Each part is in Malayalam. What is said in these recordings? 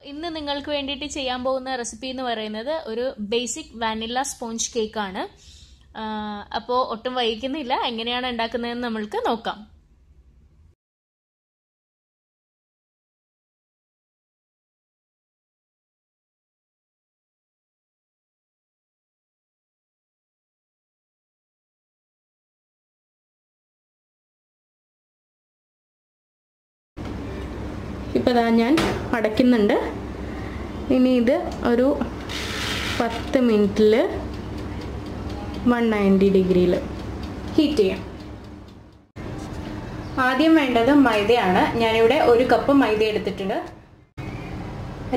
ഇന്ന് നിങ്ങൾക്ക് വേണ്ടിയിട്ട് ചെയ്യാൻ പോകുന്ന റെസിപ്പി എന്ന് പറയുന്നത് ഒരു ബേസിക് വാനില സ്പോഞ്ച് കേക്ക് ആണ്. അപ്പോൾ ഒട്ടും വൈകുന്നില്ല, എങ്ങനെയാണ് ഉണ്ടാക്കുന്നതെന്ന് നമ്മൾക്ക് നോക്കാം. ഇപ്പോൾ ഇതാ ഞാൻ അടയ്ക്കുന്നുണ്ട്. ഇനി ഇത് ഒരു 10 മിനിറ്റിൽ 190 ഡിഗ്രിയിൽ ഹീറ്റ് ചെയ്യാം. ആദ്യം വേണ്ടത് മൈദയാണ്. ഞാനിവിടെ 1 കപ്പ് മൈദ എടുത്തിട്ടുണ്ട്.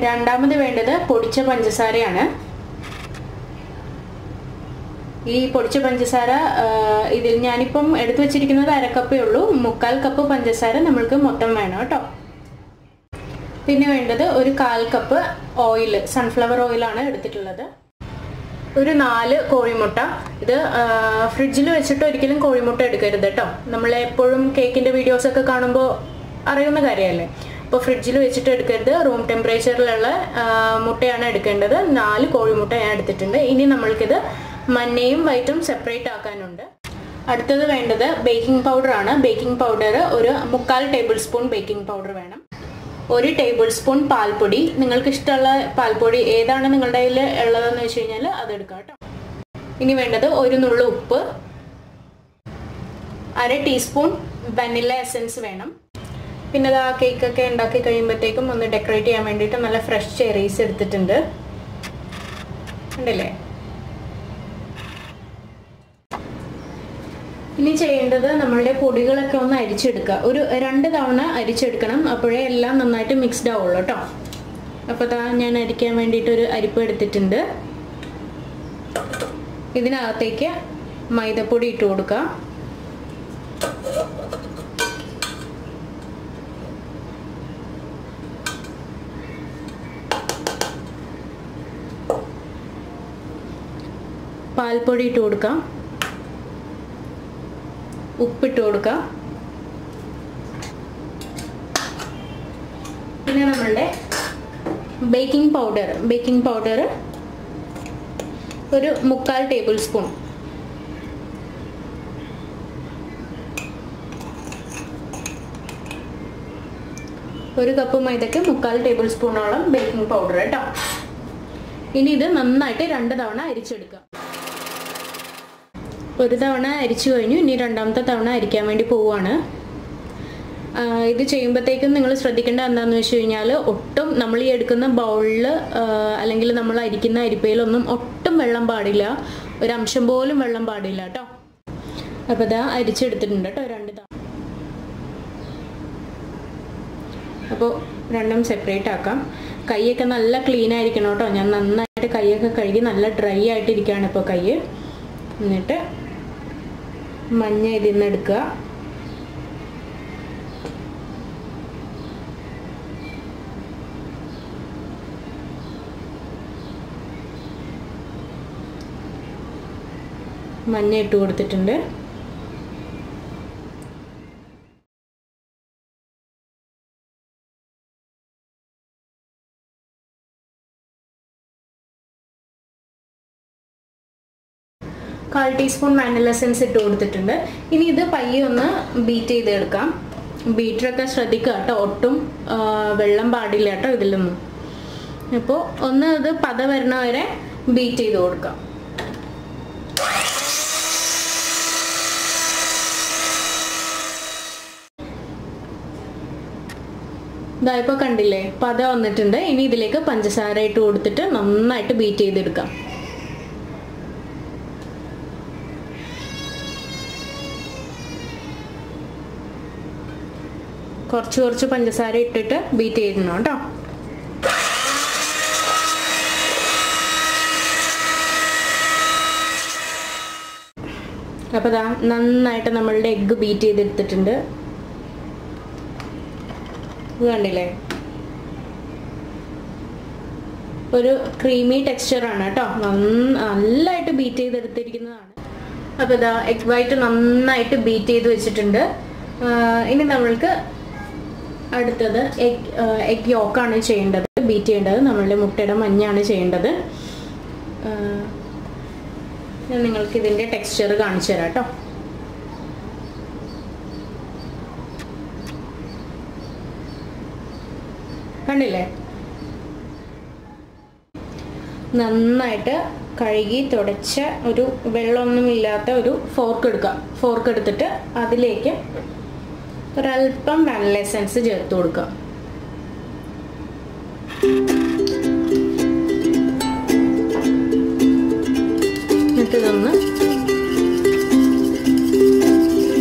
രണ്ടാമത് വേണ്ടത് പൊടിച്ച പഞ്ചസാരയാണ്. ഈ പൊടിച്ച പഞ്ചസാര ഇതിൽ ഞാനിപ്പം എടുത്തു വെച്ചിരിക്കുന്നത് 1/2 കപ്പേ ഉള്ളൂ. 1/4 കപ്പ് പഞ്ചസാര നമ്മൾക്ക് മൊത്തം വേണം കേട്ടോ. പിന്നെ വേണ്ടത് ഒരു 1/4 കപ്പ് ഓയിൽ, സൺഫ്ലവർ ഓയിലാണ് എടുത്തിട്ടുള്ളത്. ഒരു 4 കോഴിമുട്ട. ഇത് ഫ്രിഡ്ജിൽ വെച്ചിട്ട് ഒരിക്കലും കോഴിമുട്ട എടുക്കരുത് കേട്ടോ. നമ്മൾ എപ്പോഴും കേക്കിൻ്റെ വീഡിയോസൊക്കെ കാണുമ്പോൾ അറിയുന്ന കാര്യമല്ലേ. അപ്പോൾ ഫ്രിഡ്ജിൽ വെച്ചിട്ട് എടുക്കരുത്. റൂം ടെമ്പറേച്ചറിലുള്ള മുട്ടയാണ് എടുക്കേണ്ടത്. 4 കോഴിമുട്ട ഞാൻ എടുത്തിട്ടുണ്ട്. ഇനി നമ്മൾക്കിത് മഞ്ഞയും വൈറ്റും സെപ്പറേറ്റ് ആക്കാനുണ്ട്. അടുത്തത് വേണ്ടത് ബേക്കിംഗ് പൗഡറാണ്. ബേക്കിംഗ് പൗഡർ ഒരു 1/4 ടേബിൾ സ്പൂൺ ബേക്കിംഗ് പൗഡർ വേണം. 1 ടേബിൾ സ്പൂൺ പാൽപ്പൊടി. നിങ്ങൾക്ക് ഇഷ്ടമുള്ള പാൽപ്പൊടി ഏതാണ് നിങ്ങളുടെ കയ്യിൽ ഉള്ളതെന്ന് വെച്ച് കഴിഞ്ഞാൽ അതെടുക്കാം കേട്ടോ. ഇനി വേണ്ടത് 1 നുള്ളു ഉപ്പ്, 1/2 ടീസ്പൂൺ വനില എസൻസ് വേണം. പിന്നെ ആ കേക്കൊക്കെ ഉണ്ടാക്കി കഴിയുമ്പോഴത്തേക്കും ഒന്ന് ഡെക്കറേറ്റ് ചെയ്യാൻ വേണ്ടിയിട്ട് നല്ല ഫ്രഷ് ചെറീസ് എടുത്തിട്ടുണ്ട്, ഉണ്ടല്ലേ. ഇനി ചെയ്യേണ്ടത് നമ്മളുടെ പൊടികളൊക്കെ ഒന്ന് അരിച്ചെടുക്കുക. ഒരു 2 തവണ അരിച്ചെടുക്കണം, അപ്പോഴേ എല്ലാം നന്നായിട്ട് മിക്സ്ഡ് ആവുള്ളൂ കേട്ടോ. അപ്പോൾ അതാ ഞാൻ അരിക്കാൻ വേണ്ടിയിട്ടൊരു അരിപ്പ് എടുത്തിട്ടുണ്ട്. ഇതിനകത്തേക്ക് മൈദപ്പൊടി ഇട്ട് കൊടുക്കുക. പാൽപ്പൊടി ഇട്ട് കൊടുക്കാം. ഉപ്പിട്ട് കൊടുക്കുക. പിന്നെ നമ്മളുടെ ബേക്കിംഗ് പൗഡർ ഒരു 1/4 ടേബിൾ സ്പൂൺ. ഒരു കപ്പ് മൈദയ്ക്ക് 1/4 ടേബിൾ സ്പൂണോളം ബേക്കിംഗ് പൗഡർ കേട്ടോ. ഇനി ഇത് നന്നായിട്ട് 2 തവണ അരിച്ചെടുക്കുക. 1 തവണ അരിച്ചു കഴിഞ്ഞു. ഇനി 2ാമത്തെ തവണ അരിക്കാൻ വേണ്ടി പോവുകയാണ്. ഇത് ചെയ്യുമ്പോഴത്തേക്കും നിങ്ങൾ ശ്രദ്ധിക്കേണ്ട എന്താണെന്ന് വെച്ച് കഴിഞ്ഞാൽ ഒട്ടും നമ്മൾ ഈ എടുക്കുന്ന ബൗളിൽ അല്ലെങ്കിൽ നമ്മൾ അരിക്കുന്ന അരിപ്പയിലൊന്നും ഒട്ടും വെള്ളം പാടില്ല. ഒരംശം പോലും വെള്ളം പാടില്ല കേട്ടോ. അപ്പോൾ ഇതാ അരിച്ചെടുത്തിട്ടുണ്ട് കേട്ടോ 2 തവണ. അപ്പോൾ രണ്ടും സെപ്പറേറ്റ് ആക്കാം. കൈയൊക്കെ നല്ല ക്ലീൻ ആയിരിക്കണം കേട്ടോ. ഞാൻ നന്നായിട്ട് കൈയൊക്കെ കഴുകി നല്ല ഡ്രൈ ആയിട്ടിരിക്കുകയാണ് ഇപ്പോൾ കൈ. എന്നിട്ട് മഞ്ഞ ഇതിൽ നിന്ന് എടുക്കുക. മഞ്ഞ ഇട്ട് കൊടുത്തിട്ടുണ്ട്. കാൽ ടീസ്പൂൺ വാനില എസൻസ് ഇട്ട് കൊടുത്തിട്ടുണ്ട്. ഇനി ഇത് പയ്യെ ഒന്ന് ബീറ്റ് ചെയ്തെടുക്കാം. ബീറ്ററൊക്കെ ശ്രദ്ധിക്കുക കേട്ടോ, ഒട്ടും വെള്ളം പാടില്ല കേട്ടോ ഇതിലൊന്നും. അപ്പോൾ ഒന്ന് ഇത് പത വരണ വരെ ബീറ്റ് ചെയ്ത് കൊടുക്കാം. ഇതാ ഇപ്പോൾ കണ്ടില്ലേ, പത വന്നിട്ടുണ്ട്. ഇനി ഇതിലേക്ക് പഞ്ചസാര ഇട്ട് കൊടുത്തിട്ട് നന്നായിട്ട് ബീറ്റ് ചെയ്തെടുക്കാം. കുറച്ച് പഞ്ചസാര ഇട്ടിട്ട് ബീറ്റ് ചെയ്തിരുന്നു കേട്ടോ. അപ്പോൾ ദാ നന്നായിട്ട് നമ്മളുടെ എഗ്ഗ് ബീറ്റ് ചെയ്തെടുത്തിട്ടുണ്ട്. ഇത് കണ്ടില്ലേ, ഒരു ക്രീമി ടെക്സ്ചറാണ് കേട്ടോ. നല്ലതായിട്ട് ബീറ്റ് ചെയ്തെടുത്തിരിക്കുന്നതാണ്. അപ്പോൾ ഇതാ എഗ് വൈറ്റ് നന്നായിട്ട് ബീറ്റ് ചെയ്ത് വെച്ചിട്ടുണ്ട്. ഇനി നമ്മൾക്ക് അടുത്തത് എഗ് യോക്കാണ് ചെയ്യേണ്ടത്. ബീറ്റ് ചെയ്യേണ്ടത് നമ്മളുടെ മുട്ടയുടെ മഞ്ഞയാണ് ചെയ്യേണ്ടത്. ഞാൻ നിങ്ങൾക്ക് ഇതിൻ്റെ ടെക്സ്ചർ കാണിച്ചു തരാം കേട്ടോ. കണ്ടില്ലേ? നന്നായിട്ട് കഴുകി തുടച്ച ഒരു വെള്ളമൊന്നുമില്ലാത്ത ഒരു ഫോർക്ക് എടുക്കുക. ഫോർക്ക് എടുത്തിട്ട് അതിലേക്ക് ഒരല്പം വാനില എസൻസ് ചേർത്ത് കൊടുക്കുക. എന്നിട്ട് ഇതൊന്ന്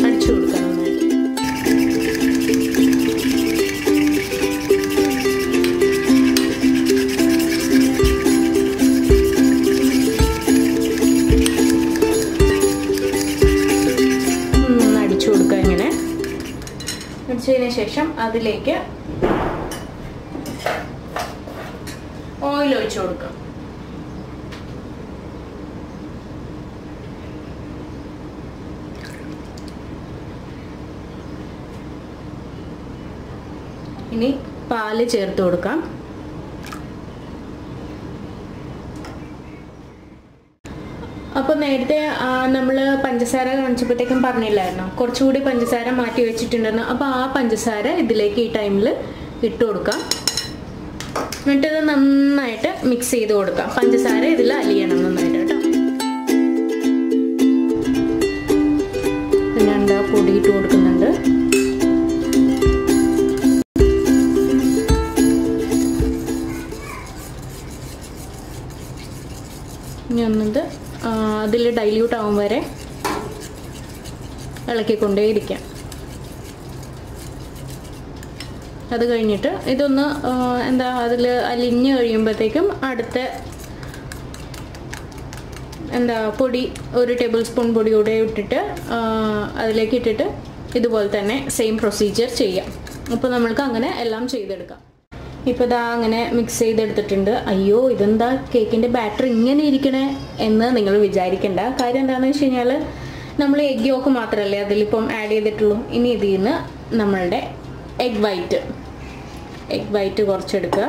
അടിച്ചു കൊടുക്കുക. അടിച്ചു കൊടുക്കുക. ഇങ്ങനെ അടിച്ചതിന് ശേഷം അതിലേക്ക് ഓയിൽ ഒഴിച്ചു കൊടുക്കുക. ഇനി പാല് ചേർത്ത് കൊടുക്കാം. അപ്പോൾ നേരത്തെ നമ്മൾ പഞ്ചസാര കാണിച്ചപ്പോഴത്തേക്കും പറഞ്ഞില്ലായിരുന്നോ കുറച്ചുകൂടി പഞ്ചസാര മാറ്റി വെച്ചിട്ടുണ്ടെന്ന്. അപ്പോൾ ആ പഞ്ചസാര ഇതിലേക്ക് ഈ ടൈമിൽ ഇട്ട് കൊടുക്കാം. എന്നിട്ടിത് നന്നായിട്ട് മിക്സ് ചെയ്ത് കൊടുക്കാം. പഞ്ചസാര ഇതിൽ അലിയണം നന്നായിട്ട് കേട്ടോ. ഞാൻ പൊടി ഇട്ട് കൊടുക്കുന്നുണ്ട്. ഇനി ഒന്നത് അതിൽ ഡൈല്യൂട്ട് ആവും വരെ ഇളക്കിക്കൊണ്ടേയിരിക്കാം. അത് കഴിഞ്ഞിട്ട് ഇതൊന്ന് അതിൽ അലിഞ്ഞ് കഴിയുമ്പോഴത്തേക്കും അടുത്ത പൊടി ഒരു ടേബിൾ സ്പൂൺ പൊടി കൂടെ ഇട്ടിട്ട് അതിലേക്ക് ഇട്ടിട്ട് ഇതുപോലെ തന്നെ സെയിം പ്രൊസീജിയർ ചെയ്യാം. അപ്പോൾ നമ്മൾക്ക് അങ്ങനെ എല്ലാം ചെയ്തെടുക്കാം. ഇപ്പോൾ ഇതാ അങ്ങനെ മിക്സ് ചെയ്തെടുത്തിട്ടുണ്ട്. അയ്യോ ഇതെന്താ കേക്കിൻ്റെ ബാറ്റർ ഇങ്ങനെ ഇരിക്കണേ എന്ന് നിങ്ങൾ വിചാരിക്കേണ്ട. കാര്യം എന്താണെന്ന് വെച്ച് കഴിഞ്ഞാൽ നമ്മൾ എഗ് യോക്ക് മാത്രമല്ലേ അതിലിപ്പം ആഡ് ചെയ്തിട്ടുള്ളൂ. ഇനി ഇതിൽ നിന്ന് നമ്മളുടെ എഗ് വൈറ്റ് കുറച്ചെടുക്കുക.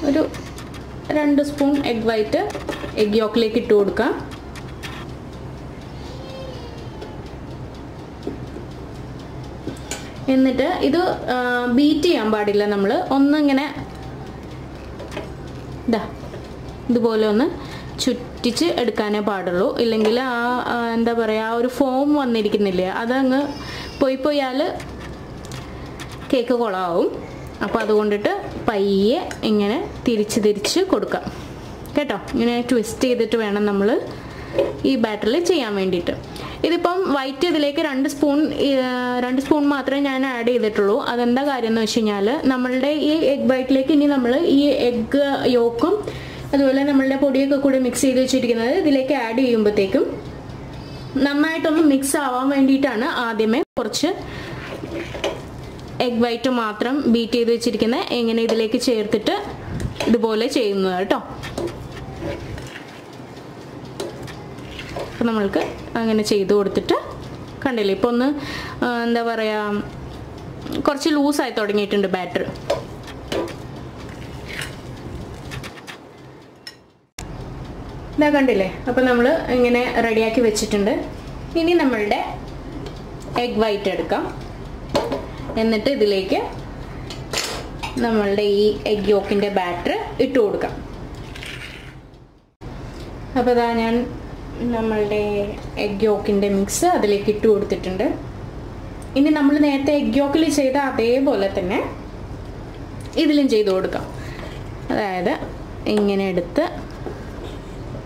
ഒരു 2 സ്പൂൺ എഗ് വൈറ്റ് എഗ് യോക്കിലേക്ക് ഇട്ട് കൊടുക്കുക. എന്നിട്ട് ഇത് ബീറ്റ് ചെയ്യാൻ പാടില്ല. നമ്മൾ ഒന്നിങ്ങനെ ഇതുപോലെ ഒന്ന് ചുറ്റിച്ച് എടുക്കാനേ പാടുള്ളൂ. ഇല്ലെങ്കിൽ എന്താ പറയുക ഒരു ഫോം വന്നിരിക്കുന്നില്ലേ അതങ്ങ് പോയാൽ കേക്ക് കൊളാവും. അപ്പോൾ അതുകൊണ്ടിട്ട് പയ്യെ ഇങ്ങനെ തിരിച്ച് കൊടുക്കാം കേട്ടോ. ഇങ്ങനെ ട്വിസ്റ്റ് ചെയ്തിട്ട് വേണം നമ്മൾ ഈ ബാറ്ററിൽ ചെയ്യാൻ വേണ്ടിയിട്ട്. ഇതിപ്പം വൈറ്റ് ഇതിലേക്ക് 2 സ്പൂൺ മാത്രമേ ഞാൻ ആഡ് ചെയ്തിട്ടുള്ളൂ. അതെന്താ കാര്യം എന്ന് വെച്ച് കഴിഞ്ഞാൽ നമ്മളുടെ ഈ എഗ് വൈറ്റിലേക്ക് ഇനി നമ്മൾ ഈ എഗ് യോക്കും അതുപോലെ നമ്മളുടെ പൊടിയൊക്കെ കൂടി മിക്സ് ചെയ്ത് വെച്ചിരിക്കുന്നത് ഇതിലേക്ക് ആഡ് ചെയ്യുമ്പോഴത്തേക്കും നന്നായിട്ടൊന്ന് മിക്സ് ആവാൻ വേണ്ടിയിട്ടാണ് ആദ്യമേ കുറച്ച് എഗ് വൈറ്റ് മാത്രം ബീറ്റ് ചെയ്ത് വെച്ചിരിക്കുന്നത് എങ്ങനെ ഇതിലേക്ക് ചേർത്തിട്ട് ഇതുപോലെ ചെയ്യുന്നത് കേട്ടോ. അപ്പം നമ്മൾക്ക് അങ്ങനെ ചെയ്ത് കൊടുത്തിട്ട് കണ്ടില്ലേ ഇപ്പോൾ ഒന്ന് എന്താ പറയുക കുറച്ച് ലൂസായി തുടങ്ങിയിട്ടുണ്ട് ബാറ്റർ. ഇതാ കണ്ടില്ലേ. അപ്പം നമ്മൾ ഇങ്ങനെ റെഡിയാക്കി വെച്ചിട്ടുണ്ട്. ഇനി നമ്മളുടെ എഗ് വൈറ്റ് എടുക്കാം. എന്നിട്ട് ഇതിലേക്ക് നമ്മളുടെ ഈ എഗ് യോക്കിൻ്റെ ബാറ്റർ ഇട്ട് കൊടുക്കാം. അപ്പോൾ ഇതാ ഞാൻ നമ്മളുടെ എഗ് യോക്കിൻ്റെ മിക്സ് അതിലേക്ക് ഇട്ട് കൊടുത്തിട്ടുണ്ട്. ഇനി നമ്മൾ നേരത്തെ എഗ് യോക്കിൽ ചെയ്ത അതേപോലെ തന്നെ ഇതിലും ചെയ്ത് കൊടുക്കാം. അതായത് ഇങ്ങനെ എടുത്ത്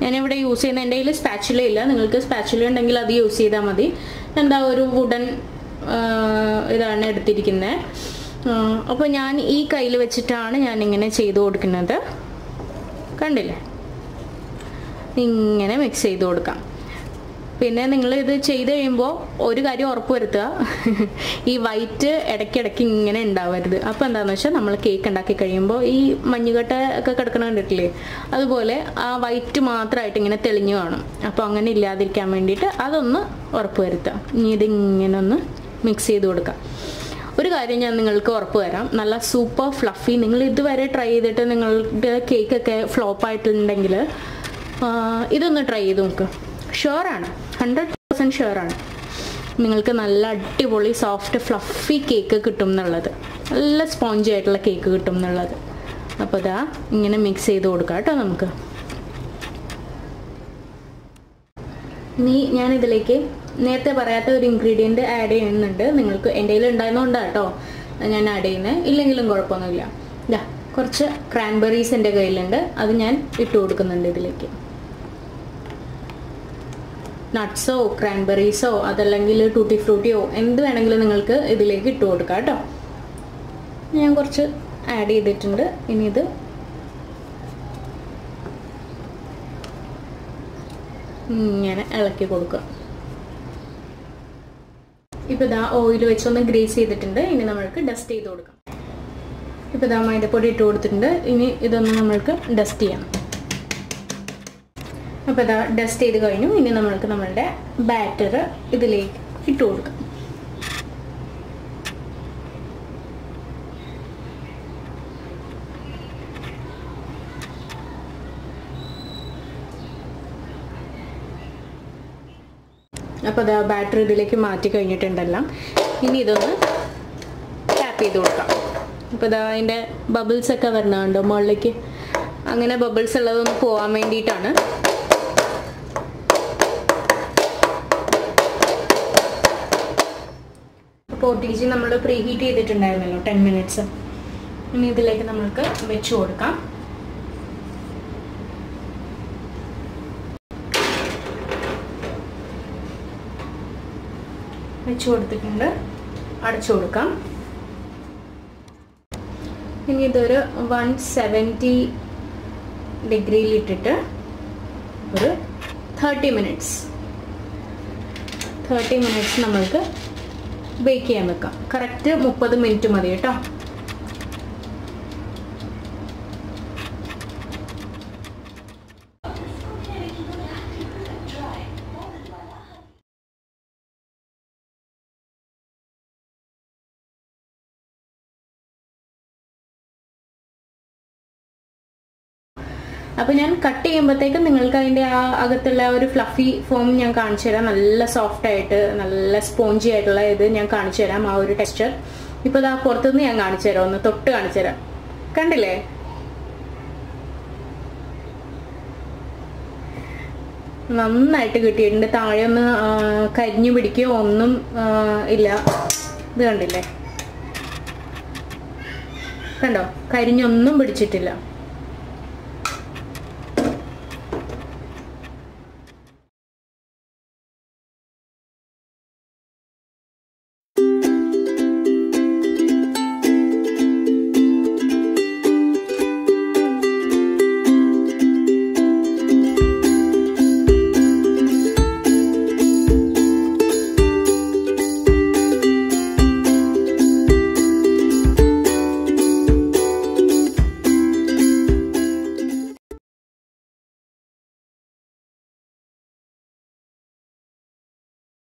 ഞാനിവിടെ യൂസ് ചെയ്യുന്ന എൻ്റെ കയ്യിൽ സ്പാച്ചുല ഇല്ല. നിങ്ങൾക്ക് സ്പാച്ചുല ഉണ്ടെങ്കിൽ അത് യൂസ് ചെയ്താൽ മതി. ഒരു വുഡൻ ഇതാണ് എടുത്തിരിക്കുന്നത്. അപ്പോൾ ഞാൻ ഈ കയ്യിൽ വെച്ചിട്ടാണ് ഞാനിങ്ങനെ ചെയ്ത് കൊടുക്കുന്നത്. കണ്ടില്ലേ ഇങ്ങനെ മിക്സ് ചെയ്ത് കൊടുക്കാം. പിന്നെ നിങ്ങൾ ഇത് ചെയ്ത് കഴിയുമ്പോൾ ഒരു കാര്യം ഉറപ്പ് വരുത്തുക, ഈ വൈറ്റ് ഇടയ്ക്കിടയ്ക്ക് ഇങ്ങനെ ഉണ്ടാവരുത്. അപ്പോൾ എന്താണെന്ന് വെച്ചാൽ നമ്മൾ കേക്ക് ഉണ്ടാക്കി കഴിയുമ്പോൾ ഈ മഞ്ഞുകട്ട ഒക്കെ കിടക്കണ കണ്ടിട്ടില്ലേ അതുപോലെ ആ വൈറ്റ് മാത്രമായിട്ട് ഇങ്ങനെ തെളിഞ്ഞു കാണും. അപ്പോൾ അങ്ങനെ ഇല്ലാതിരിക്കാൻ വേണ്ടിയിട്ട് അതൊന്ന് ഉറപ്പ് വരുത്തുക. ഇനി ഇതിങ്ങനെ ഒന്ന് മിക്സ് ചെയ്ത് കൊടുക്കാം. ഒരു കാര്യം ഞാൻ നിങ്ങൾക്ക് ഉറപ്പ് തരാം, നല്ല സൂപ്പർ ഫ്ലഫി. നിങ്ങൾ ഇതുവരെ ട്രൈ ചെയ്തിട്ട് നിങ്ങളുടെ കേക്കൊക്കെ ഫ്ലോപ്പ് ആയിട്ടുണ്ടെങ്കിൽ ഇതൊന്ന് ട്രൈ ചെയ്ത് നോക്ക്. ഷുവറാണ്, 100% ഷുവറാണ് നിങ്ങൾക്ക് നല്ല അടിപൊളി സോഫ്റ്റ് ഫ്ലഫി കേക്ക് കിട്ടും എന്നുള്ളത്, നല്ല സ്പോഞ്ചി ആയിട്ടുള്ള കേക്ക് കിട്ടും എന്നുള്ളത്. അപ്പോൾ ഇതാ ഇങ്ങനെ മിക്സ് ചെയ്ത് കൊടുക്കാം കേട്ടോ നമുക്ക്. ഇനി ഞാനിതിലേക്ക് നേരത്തെ പറയാത്ത ഒരു ഇൻഗ്രീഡിയൻറ്റ് ആഡ് ചെയ്യുന്നുണ്ട്. നിങ്ങൾക്ക് എൻ്റെ കയ്യിൽ ഉണ്ടായിരുന്നോണ്ടാണ് കേട്ടോ ഞാൻ ആഡ് ചെയ്യുന്നത്, ഇല്ലെങ്കിലും കുഴപ്പമൊന്നുമില്ല. ഇതാ കുറച്ച് ക്രാൻബെറീസ് എൻ്റെ കയ്യിലുണ്ട്, അത് ഞാൻ ഇട്ട് കൊടുക്കുന്നുണ്ട് ഇതിലേക്ക്. നട്ട്സോ ക്രാൻബെറീസോ അതല്ലെങ്കിൽ ടൂട്ടി ഫ്രൂട്ടിയോ എന്ത് വേണമെങ്കിലും നിങ്ങൾക്ക് ഇതിലേക്ക് ഇട്ട് കൊടുക്കാം കേട്ടോ. ഞാൻ കുറച്ച് ആഡ് ചെയ്തിട്ടുണ്ട്. ഇനി ഇത് ഇങ്ങനെ ഇളക്കി കൊടുക്കുക. ഇപ്പോൾ ഇതാ ഓയിൽ വെച്ചൊന്ന് ഗ്രീസ് ചെയ്തിട്ടുണ്ട്. ഇനി നമ്മൾക്ക് ഡസ്റ്റ് ചെയ്ത് കൊടുക്കാം. ഇപ്പോൾ ഇതാ മൈദപ്പൊടി ഇട്ട് കൊടുത്തിട്ടുണ്ട്. ഇനി ഇതൊന്ന് നമ്മൾക്ക് ഡസ്റ്റ് ചെയ്യാം. അപ്പോൾ ഇതാ ഡസ്റ്റ് ചെയ്ത് കഴിഞ്ഞു. ഇനി നമ്മൾക്ക് നമ്മളുടെ ബാറ്റർ ഇതിലേക്ക് ഇട്ട് കൊടുക്കാം. അപ്പോൾ അത് ബാറ്ററി ഇതിലേക്ക് മാറ്റി കഴിഞ്ഞിട്ടുണ്ടെല്ലാം. ഇനി ഇതൊന്ന് ടാപ്പ് ചെയ്ത് കൊടുക്കാം. അപ്പോൾ ഇതാ അതിൻ്റെ ബബിൾസ് ഒക്കെ വരുന്നുണ്ടോ മുകളിലേക്ക്, അങ്ങനെ ബബിൾസ് ഉള്ളതൊന്ന് പോകാൻ വേണ്ടിയിട്ടാണ്. അപ്പോൾ OTG നമ്മൾ പ്രീ ഹീറ്റ് ചെയ്തിട്ടുണ്ടായിരുന്നല്ലോ 10 മിനിറ്റ്സ്. ഇനി ഇതിലേക്ക് നമ്മൾക്ക് വെച്ച് കൊടുക്കാം. വെച്ച് കൊടുത്തിട്ടുണ്ട്, അടച്ചു കൊടുക്കാം. ഇനി ഇതൊരു 170 ഡിഗ്രിയിൽ ഇട്ടിട്ട് ഒരു 30 മിനിറ്റ്സ് നമ്മൾക്ക് ബേക്ക് ചെയ്യാൻ വെക്കാം. കറക്റ്റ് 30 മിനിറ്റ് മതി കേട്ടോ. അപ്പോൾ ഞാൻ കട്ട് ചെയ്യുമ്പോഴത്തേക്കും നിങ്ങൾക്ക് അതിൻ്റെ ആ അകത്തുള്ള ഒരു ഫ്ലഫി ഫോം ഞാൻ കാണിച്ചു തരാം. നല്ല സോഫ്റ്റ് ആയിട്ട് നല്ല സ്പോഞ്ചി ആയിട്ടുള്ള ഇത് ഞാൻ കാണിച്ചു തരാം, ആ ഒരു ടെക്സ്ചർ. ഇപ്പോൾ ഇതാ പുറത്തുനിന്ന് ഞാൻ കാണിച്ചു തരാം, ഒന്ന് തൊട്ട് കാണിച്ചു തരാം. കണ്ടില്ലേ? നന്നായിട്ട് കിട്ടിയിട്ടുണ്ട്. താഴെ ഒന്ന് കരിഞ്ഞു പിടിക്കുകയോ ഒന്നും ഇല്ല. ഇത് കണ്ടില്ലേ? കണ്ടോ? കരിഞ്ഞൊന്നും പിടിച്ചിട്ടില്ല.